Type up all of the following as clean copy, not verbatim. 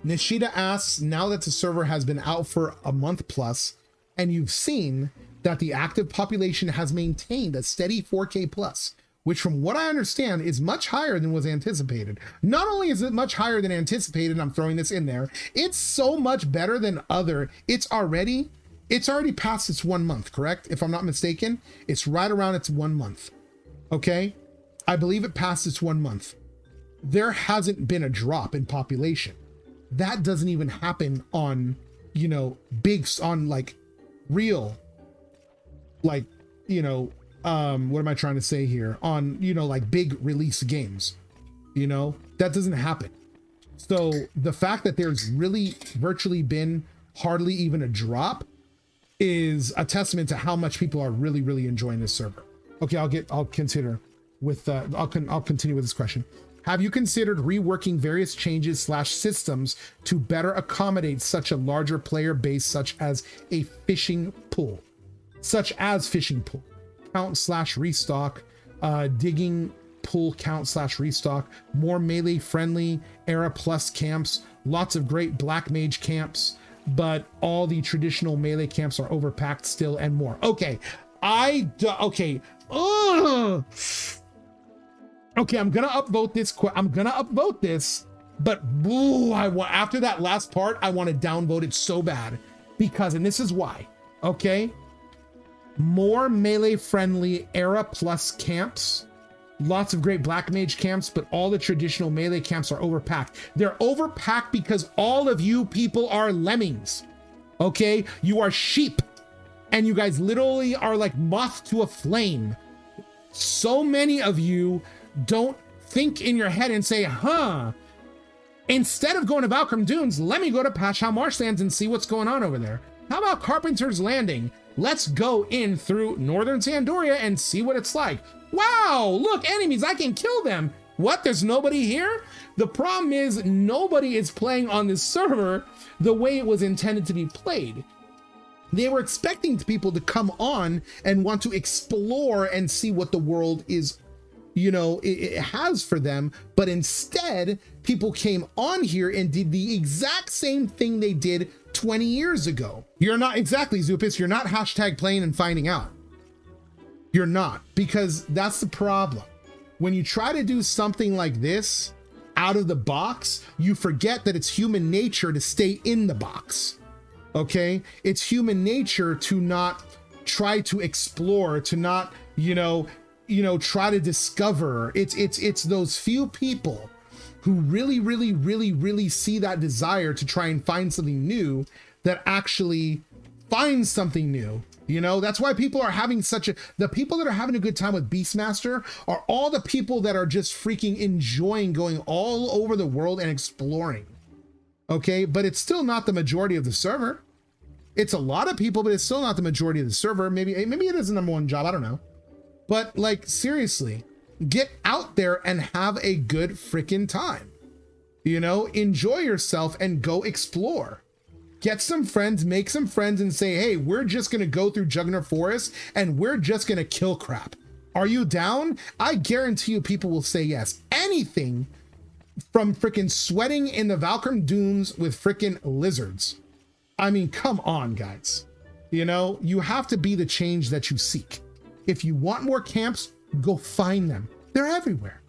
Nishida asks, now that the server has been out for a month plus, and you've seen that the active population has maintained a steady 4K plus, which from what I understand is much higher than was anticipated. Not only is it much higher than anticipated, I'm throwing this in there, it's so much better than other, it's already past its 1 month, correct? If I'm not mistaken, it's right around its 1 month. Okay? I believe it passed its 1 month. There hasn't been a drop in population. That doesn't even happen on, you know, on like real, like, you know, what am I trying to say here? On, you know, like big release games, you know, that doesn't happen. So the fact that there's really virtually been hardly even a drop is a testament to how much people are really, really enjoying this server. Okay, I'll continue with this question. Have you considered reworking various changes / systems to better accommodate such a larger player base, such as fishing pool, count / restock, digging pool count / restock, more melee friendly era plus camps, lots of great black mage camps, but all the traditional melee camps are overpacked still, and more. Okay, okay. Okay, I'm gonna upvote this. But ooh, after that last part, I want to downvote it so bad because, and this is why. Okay, more melee friendly era plus camps, lots of great black mage camps, but all the traditional melee camps are overpacked. They're overpacked because all of you people are lemmings. Okay, you are sheep, and you guys literally are like moth to a flame. So many of you don't think in your head and say, instead of going to Valkyrie Dunes, let me go to Pashao Marshlands and see what's going on over there. How about Carpenter's Landing? Let's go in through Northern Sandoria and see what it's like. Wow, look, enemies, I can kill them. What, there's nobody here? The problem is nobody is playing on this server the way it was intended to be played. They were expecting people to come on and want to explore and see what the world is, you know, it has for them, but instead people came on here and did the exact same thing they did 20 years ago. You're not exactly, Zupis, you're not hashtag playing and finding out. You're not, because that's the problem. When you try to do something like this out of the box, you forget that it's human nature to stay in the box. Okay, it's human nature to not try to explore, to not, you know, try to discover. It's those few people who really see that desire to try and find something new that actually find something new. You know, that's why people are having the people that are having a good time with Beastmaster are all the people that are just freaking enjoying going all over the world and exploring. Okay, but it's still not the majority of the server. It's a lot of people, but it's still not the majority of the server. Maybe it is the #1 job, I don't know. But like, seriously, get out there and have a good freaking time. You know, enjoy yourself and go explore. Get some friends, make some friends, and say, hey, we're just gonna go through Juggernaut Forest and we're just gonna kill crap. Are you down? I guarantee you people will say yes. Anything from freaking sweating in the Valkyrie Dunes with freaking lizards. I mean, come on, guys. You know, you have to be the change that you seek. If you want more camps, go find them. They're everywhere.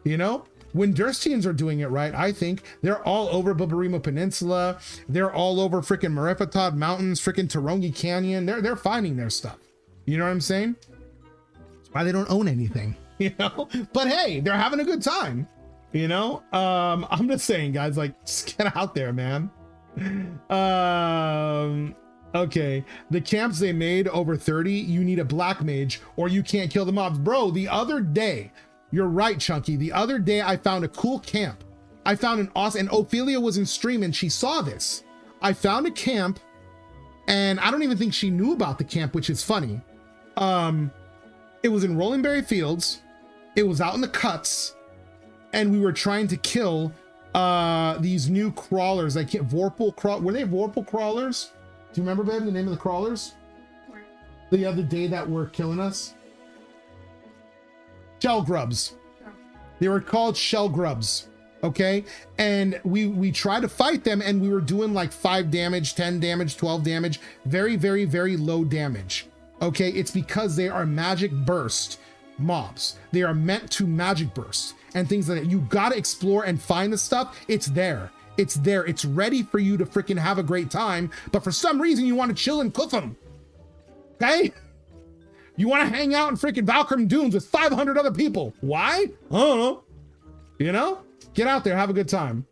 You know, when Durstians are doing it right, I think they're all over Bubarima Peninsula. They're all over freaking Marepatad Mountains, freaking Tarongi Canyon. They're finding their stuff. You know what I'm saying? That's why they don't own anything, you know? But hey, they're having a good time. You know, I'm just saying, guys, like, just get out there, man. Okay, the camps they made over 30, you need a black mage or you can't kill the mobs. Bro, the other day, you're right, Chunky. The other day I found a cool camp. I found an awesome, and Ophelia was in stream and she saw this. I found a camp and I don't even think she knew about the camp, which is funny. It was in Rollingberry Fields. It was out in the cuts. And we were trying to kill these new crawlers. I can't, were they Vorpal crawlers? Do you remember, babe, the name of the crawlers? The other day that were killing us? Shell grubs. They were called shell grubs. Okay, and we tried to fight them, and we were doing like 5 damage, 10 damage, 12 damage, very, very, very low damage. Okay, it's because they are magic burst mobs. They are meant to magic burst and things like that. You gotta explore and find the stuff. It's there. It's there. It's ready for you to freaking have a great time. But for some reason, you want to chill and cook them. Okay? You want to hang out in freaking Valkyrie Dunes with 500 other people. Why? I don't know. You know? Get out there. Have a good time.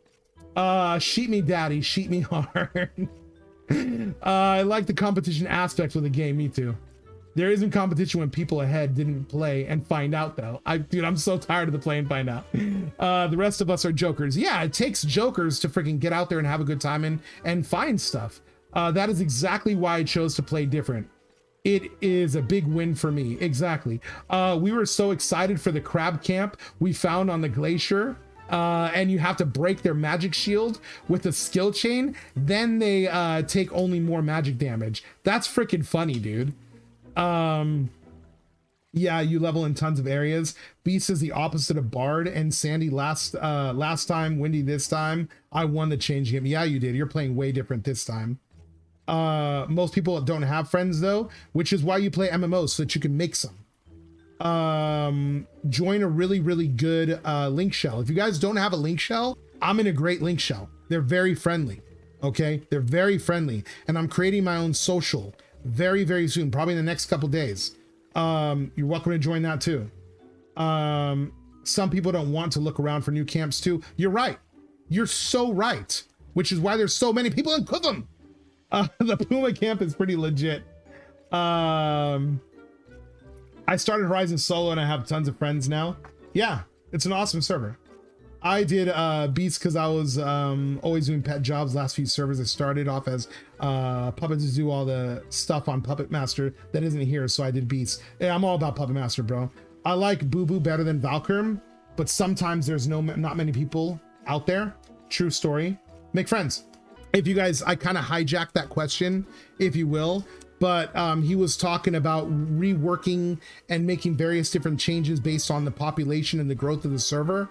Sheet me, daddy. Sheet me hard. I like the competition aspect of the game. Me too. There isn't competition when people ahead didn't play and find out, though. Dude, I'm so tired of the play and find out. The rest of us are jokers. Yeah, it takes jokers to freaking get out there and have a good time and find stuff. That is exactly why I chose to play different. It is a big win for me. Exactly. We were so excited for the crab camp we found on the glacier. And you have to break their magic shield with a skill chain. Then they take only more magic damage. That's freaking funny, dude. Yeah, you level in tons of areas. Beast is the opposite of Bard and Sandy last time, Windy this time. I won the change game. Yeah, you did. You're playing way different this time. Most people don't have friends though, which is why you play MMOs, so that you can make some. Join a really, really good link shell. If you guys don't have a link shell, I'm in a great link shell. They're very friendly. Okay, they're very friendly, and I'm creating my own social very, very soon, probably in the next couple days. You're welcome to join that too. Some people don't want to look around for new camps too. You're right. You're so right, which is why there's so many people in Cookham. The Puma camp is pretty legit. I started Horizon solo and I have tons of friends now. Yeah, it's an awesome server. I did Beats because I was always doing pet jobs. Last few servers I started off as Puppet to do all the stuff on Puppet Master that isn't here, so I did Beats. Yeah, I'm all about Puppet Master, bro. I like Boo Boo better than Valkyrie, but sometimes there's not many people out there. True story. Make friends. If you guys, I kind of hijacked that question, if you will, but he was talking about reworking and making various different changes based on the population and the growth of the server,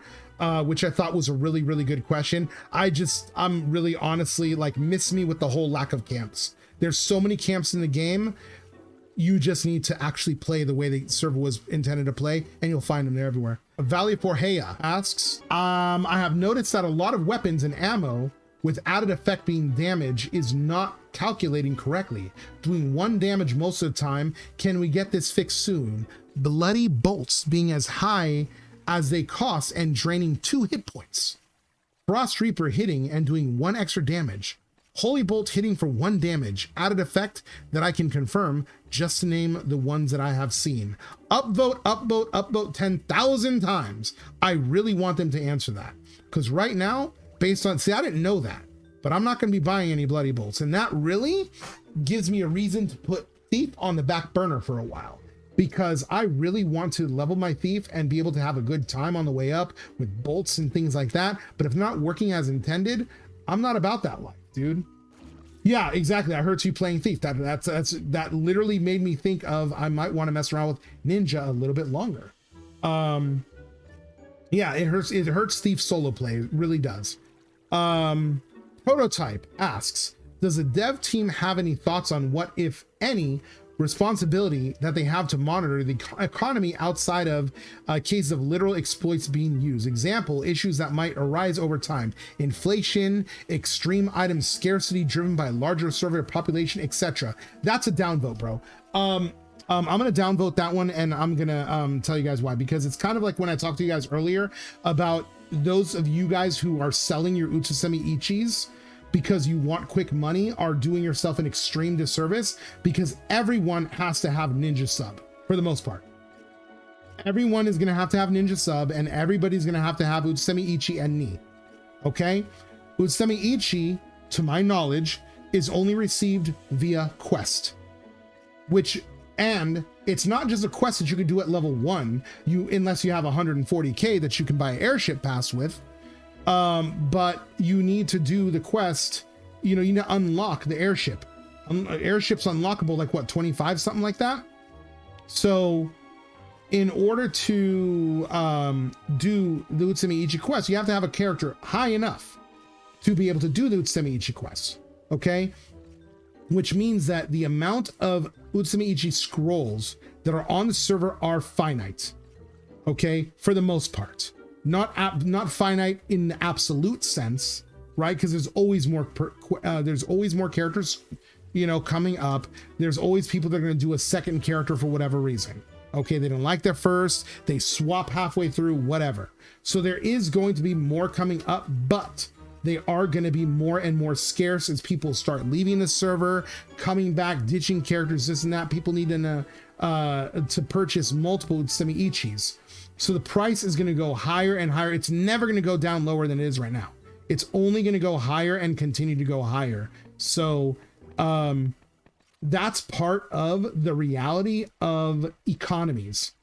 which I thought was a really, really good question. I'm really honestly like, miss me with the whole lack of camps. There's so many camps in the game. You just need to actually play the way the server was intended to play, and you'll find them there everywhere. Valley Forheya asks, I have noticed that a lot of weapons and ammo with added effect being damage is not calculating correctly, doing 1 damage most of the time. Can we get this fixed soon? Bloody bolts being as high as they cost and draining 2 hit points. Frost Reaper hitting and doing 1 extra damage. Holy Bolt hitting for 1 damage. Added effect that I can confirm, just to name the ones that I have seen. Upvote, upvote, upvote 10,000 times. I really want them to answer that, because right now, based on, see, I didn't know that, but I'm not going to be buying any Bloody Bolts, and that really gives me a reason to put Thief on the back burner for a while, because I really want to level my Thief and be able to have a good time on the way up with bolts and things like that. But if not working as intended, I'm not about that life, dude. Yeah, exactly. I heard you playing Thief. That literally made me think of, I might want to mess around with Ninja a little bit longer. Yeah, it hurts Thief solo play. It really does. Prototype asks, does the dev team have any thoughts on what, if any, responsibility that they have to monitor the economy outside of cases of literal exploits being used? Example, issues that might arise over time: inflation, extreme item scarcity driven by larger server population, etc. That's a downvote, bro. I'm gonna downvote that one, and I'm gonna tell you guys why. Because it's kind of like when I talked to you guys earlier about those of you guys who are selling your Utsumi Ichis because you want quick money are doing yourself an extreme disservice, because everyone has to have Ninja sub for the most part. Everyone is gonna have to have Ninja sub, and everybody's gonna have to have Utsumi Ichi and Ni. Okay? Utsumi Ichi, to my knowledge, is only received via quest, and it's not just a quest that you can do at level 1, unless you have 140k that you can buy an airship pass with. But you need to do the quest, you need to unlock the airship. Airship's unlockable like what, 25, something like that. So in order to do the Utsumi Ichi quest, you have to have a character high enough to be able to do the Utsumi Ichi quest. Okay, which means that the amount of Utsumi Ichi scrolls that are on the server are finite. Okay, for the most part, not finite in the absolute sense, right? Because there's always more characters, you know, coming up. There's always people that are going to do a second character for whatever reason. Okay, they don't like their first, they swap halfway through, whatever. So there is going to be more coming up, but they are going to be more and more scarce as people start leaving the server, coming back, ditching characters, this and that. People need to purchase multiple Utsumi Ichis. So the price is going to go higher and higher. It's never going to go down lower than it is right now. It's only going to go higher and continue to go higher. So that's part of the reality of economies.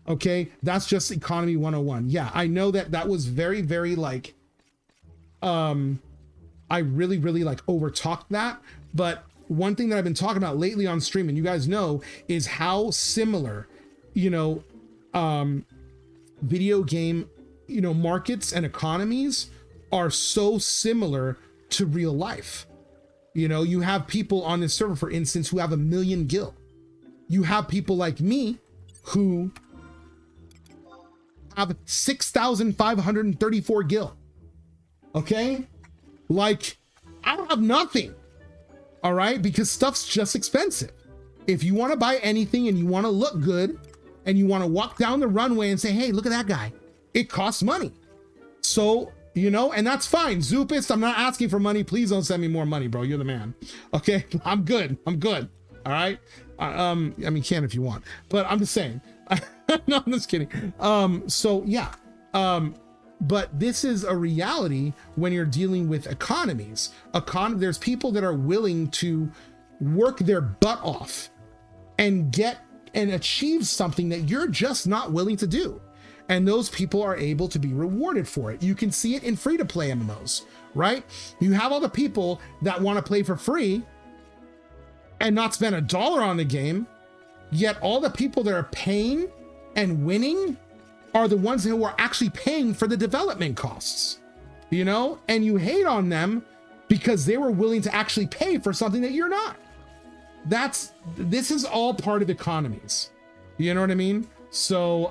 Okay, that's just economy 101. Yeah, I know that was very, very like, I really, really like over talked that. But one thing that I've been talking about lately on stream, and you guys know, is how similar, you know, video game, you know, markets and economies are so similar to real life. You know, you have people on this server, for instance, who have 1 million gil. You have people like me who have 6,534 gil. Okay? Like, I don't have nothing. All right? Because stuff's just expensive. If you want to buy anything and you want to look good and you want to walk down the runway and say, hey, look at that guy, it costs money. So, you know, and that's fine. Zoopist, I'm not asking for money. Please don't send me more money, bro. You're the man. Okay? I'm good. I'm good. All right? I mean, you can if you want, but I'm just saying. No, I'm just kidding. So yeah. But this is a reality when you're dealing with economies. There's people that are willing to work their butt off and get and achieve something that you're just not willing to do. And those people are able to be rewarded for it. You can see it in free-to-play MMOs, right? You have all the people that want to play for free and not spend $1 on the game, yet all the people that are paying and winning are the ones who are actually paying for the development costs, you know? And you hate on them because they were willing to actually pay for something that you're not. This is all part of economies. You know what I mean? So,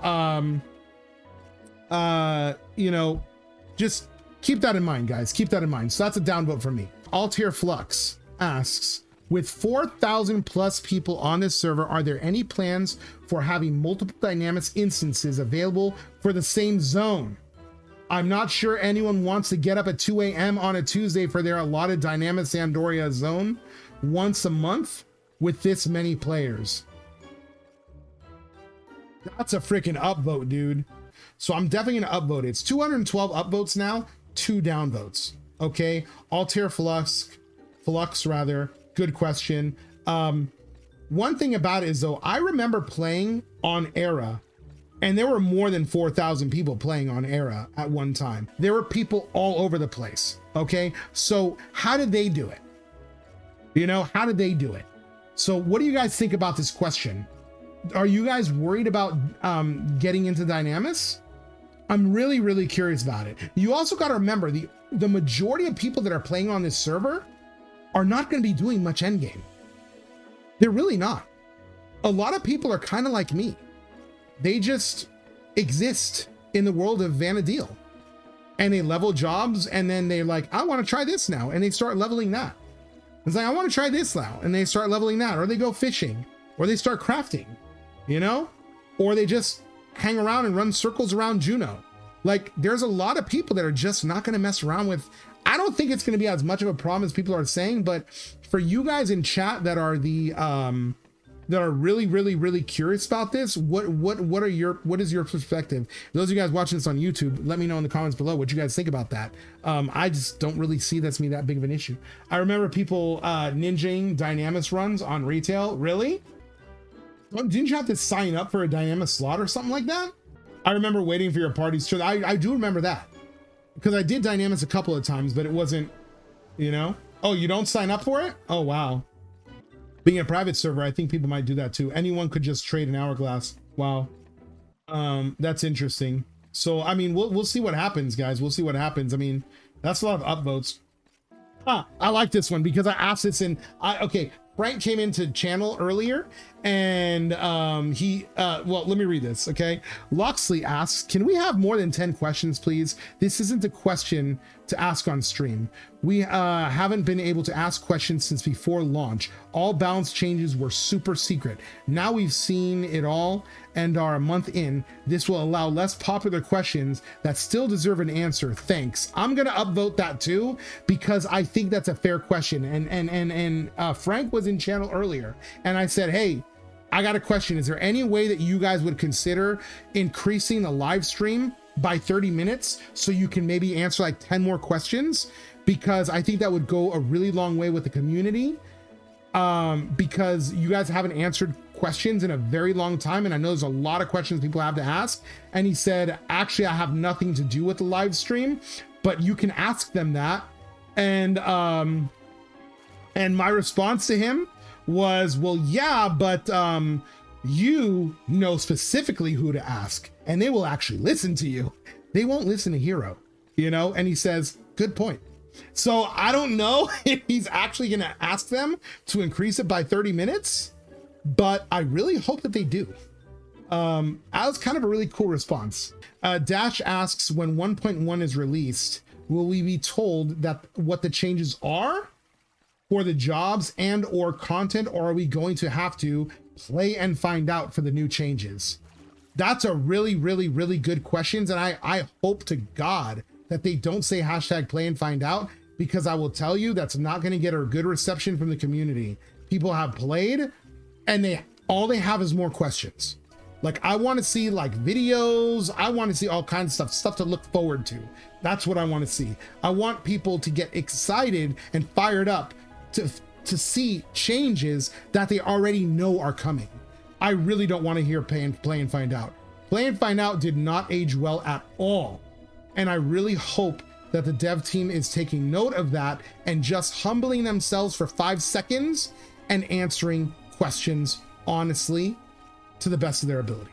you know, just keep that in mind, guys. Keep that in mind. So that's a downvote for me. Altier Flux asks, with 4,000 plus people on this server, are there any plans for having multiple Dynamics instances available for the same zone? I'm not sure anyone wants to get up at 2 a.m. on a Tuesday for their allotted Dynamics Andoria zone once a month with this many players. That's a freaking upvote, dude. So I'm definitely gonna upvote it. It's 212 upvotes now, 2 downvotes. Okay, Altier Flux rather. Good question. One thing about it is though, I remember playing on Era, and there were more than 4,000 people playing on Era at one time. There were people all over the place. Okay, so how did they do it? You know, how did they do it? So what do you guys think about this question? Are you guys worried about getting into Dynamis? I'm really, really curious about it. You also got to remember the majority of people that are playing on this server are not going to be doing much endgame. They're really not. A lot of people are kind of like me. They just exist in the world of Vanadil. And they level jobs, and then they're like, I want to try this now. And they start leveling that. It's like, I want to try this now. And they start leveling that. Or they go fishing. Or they start crafting. You know? Or they just hang around and run circles around Juno. Like, there's a lot of people that are just not going to mess around with. I don't think it's going to be as much of a problem as people are saying, but for you guys in chat that are that are really, really, really curious about this, what is your perspective? Those of you guys watching this on YouTube, let me know in the comments below what you guys think about that. I just don't really see that's me that big of an issue. I remember people ninjaing Dynamis runs on retail. Really? Didn't you have to sign up for a Dynamis slot or something like that? I remember waiting for your parties. So I do remember that. Because I did Dynamis a couple of times, but it wasn't, you know? Oh, you don't sign up for it? Oh, wow. Being a private server, I think people might do that too. Anyone could just trade an hourglass. Wow. That's interesting. So I mean, we'll see what happens, guys. We'll see what happens. I mean, that's a lot of upvotes. I like this one because I asked this okay, Frank came into channel earlier and well, let me read this, okay? Loxley asks, can we have more than 10 questions, please? This isn't a question to ask on stream. We haven't been able to ask questions since before launch. All balance changes were super secret. Now we've seen it all and are a month in. This will allow less popular questions that still deserve an answer. Thanks. I'm gonna upvote that too because I think that's a fair question. And Frank was in channel earlier and I said, hey, I got a question. Is there any way that you guys would consider increasing the live stream by 30 minutes so you can maybe answer like 10 more questions? Because I think that would go a really long way with the community. Because you guys haven't answered questions in a very long time. And I know there's a lot of questions people have to ask. And he said, actually, I have nothing to do with the live stream, but you can ask them that. And my response to him was, well, yeah, but you know specifically who to ask and they will actually listen to you. They won't listen to Hero, you know? And he says, good point. So I don't know if he's actually going to ask them to increase it by 30 minutes, but I really hope that they do. That was kind of a really cool response. Dash asks, when 1.1 is released, will we be told that what the changes are for the jobs and or content, or are we going to have to play and find out for the new changes? That's a really, really, really good question. And I hope to God that they don't say hashtag play and find out, because I will tell you that's not going to get a good reception from the community. People have played and all they have is more questions. Like, I want to see like videos. I want to see all kinds of stuff to look forward to. That's what I want to see. I want people to get excited and fired up to see changes that they already know are coming. I really don't want to hear play and find out. Play and find out did not age well at all. And I really hope that the dev team is taking note of that and just humbling themselves for 5 seconds and answering questions honestly to the best of their ability.